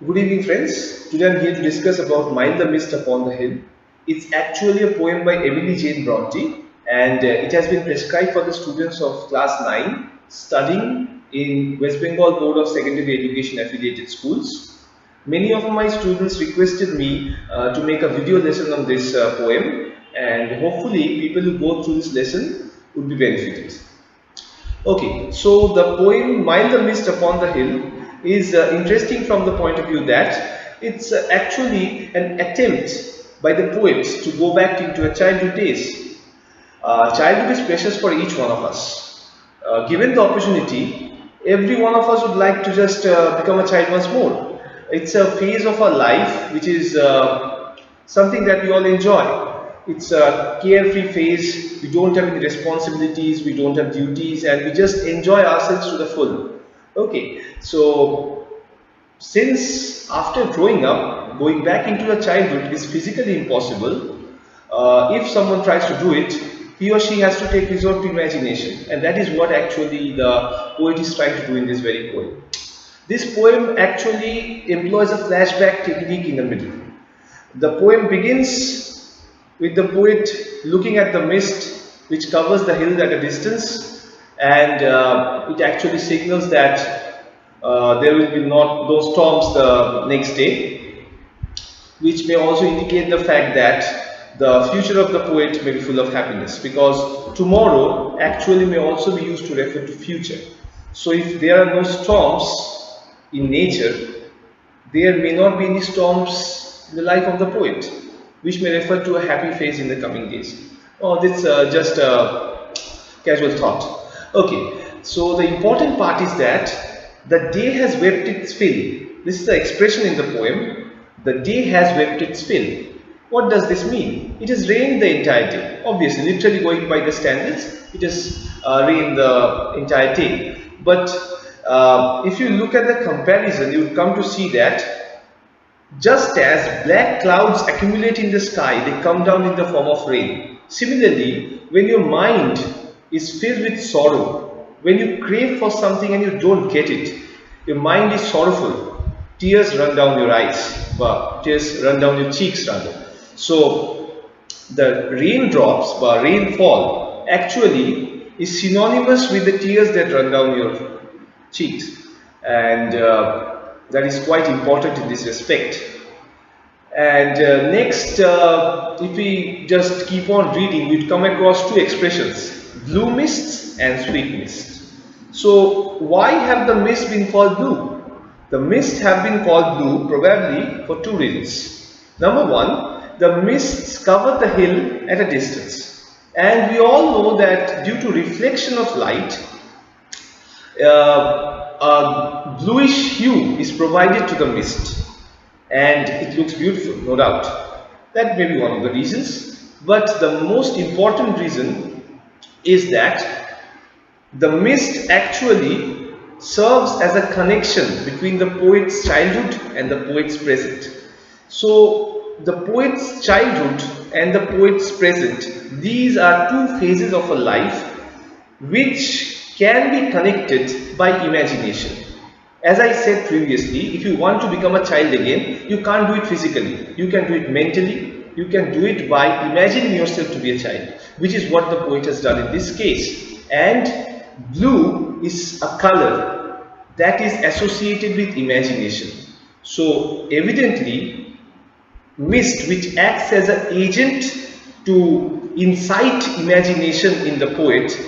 Good evening, friends. Today I'm here to discuss about Mind the Mist Upon the Hill. It's actually a poem by Emily Jane Bronte, and it has been prescribed for the students of class 9 studying in West Bengal Board of Secondary Education affiliated schools. Many of my students requested me to make a video lesson on this poem, and hopefully, people who go through this lesson would be benefited. Okay, so the poem Mind the Mist Upon the Hill is interesting from the point of view that it's actually an attempt by the poets to go back into a childhood days. Childhood is precious for each one of us. Given the opportunity, every one of us would like to just become a child once more. It's a phase of our life which is something that we all enjoy. It's a carefree phase. We don't have any responsibilities, we don't have duties, and we just enjoy ourselves to the full. Okay, so since after growing up, going back into a childhood is physically impossible, if someone tries to do it, he or she has to take resort to imagination, and that is what actually the poet is trying to do in this very poem. This poem actually employs a flashback technique in the middle. The poem begins with the poet looking at the mist which covers the hill at a distance, and it actually signals that there will be not those storms the next day, which may also indicate the fact that the future of the poet may be full of happiness, because tomorrow actually may also be used to refer to future. So if there are no storms in nature, there may not be any storms in the life of the poet, which may refer to a happy phase in the coming days. Oh, this just a casual thought. Okay, so the important part is that the day has wept its fill. This is the expression in the poem. The day has wept its fill. What does this mean? It has rained the entire day. Obviously, literally going by the standards, it has rained the entire day. But if you look at the comparison, you would come to see that just as black clouds accumulate in the sky, they come down in the form of rain. Similarly, when your mind is filled with sorrow, when you crave for something and you don't get it, your mind is sorrowful. Tears run down your eyes, but tears run down your cheeks rather. So, the raindrops, rainfall, actually is synonymous with the tears that run down your cheeks. And that is quite important in this respect. And next, if we just keep on reading, we'd come across two expressions, blue mists and sweet mist. So why have the mist been called blue? The mists have been called blue probably for two reasons. Number one, the mists cover the hill at a distance, and we all know that due to reflection of light, a bluish hue is provided to the mist, and it looks beautiful, no doubt. That may be one of the reasons, but the most important reason is that the mist actually serves as a connection between the poet's childhood and the poet's present. So the poet's childhood and the poet's present, these are two phases of a life which can be connected by imagination. As I said previously, if you want to become a child again, you can't do it physically. You can do it mentally. You can do it by imagining yourself to be a child, which is what the poet has done in this case. And blue is a color that is associated with imagination. So evidently, mist, which acts as an agent to incite imagination in the poet,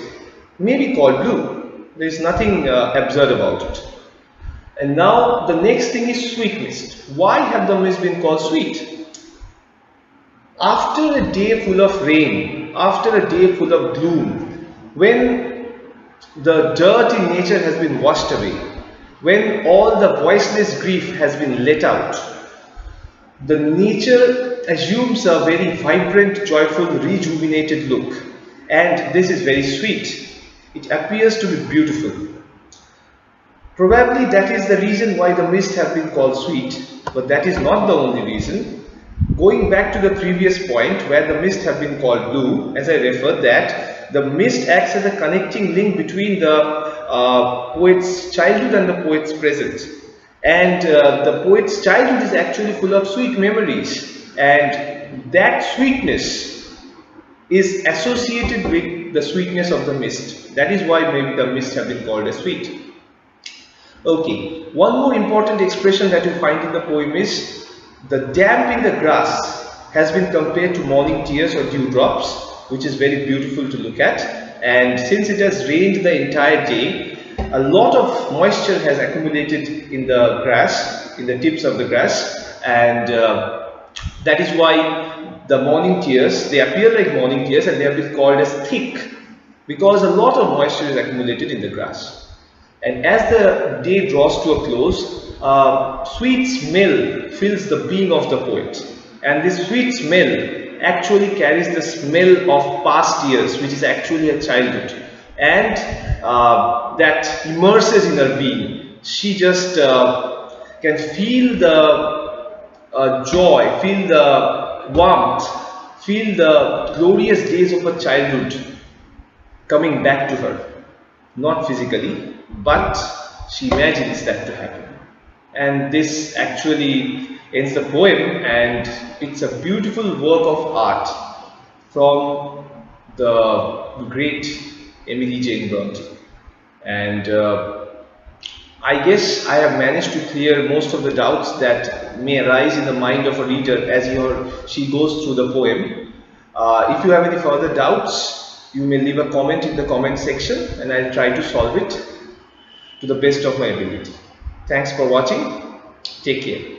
may be called blue. There is nothing absurd about it. And now the next thing is sweet mist. Why have the mist been called sweet? After a day full of rain, after a day full of gloom, when the dirt in nature has been washed away, when all the voiceless grief has been let out, the nature assumes a very vibrant, joyful, rejuvenated look, and this is very sweet. It appears to be beautiful. Probably that is the reason why the mist have been called sweet, but that is not the only reason. Going back to the previous point where the mist have been called blue, as I referred that the mist acts as a connecting link between the poet's childhood and the poet's present. And the poet's childhood is actually full of sweet memories, and that sweetness is associated with the sweetness of the mist. That is why maybe the mist have been called as sweet. Okay, one more important expression that you find in the poem is the damp in the grass has been compared to morning tears or dewdrops, which is very beautiful to look at. And since it has rained the entire day, a lot of moisture has accumulated in the grass, in the tips of the grass, and that is why the morning tears, they appear like morning tears, and they have been called as thick because a lot of moisture is accumulated in the grass. And as the day draws to a close, sweet smell fills the being of the poet. And this sweet smell actually carries the smell of past years, which is actually her childhood. And that immerses in her being. She just can feel the joy, feel the warmth, feel the glorious days of her childhood coming back to her. Not physically, but she imagines that to happen. And this actually ends the poem, and it's a beautiful work of art from the great Emily Jane Bronte. And I guess I have managed to clear most of the doubts that may arise in the mind of a reader as he or she goes through the poem. If you have any further doubts, you may leave a comment in the comment section, and I'll try to solve it to the best of my ability. Thanks for watching. Take care.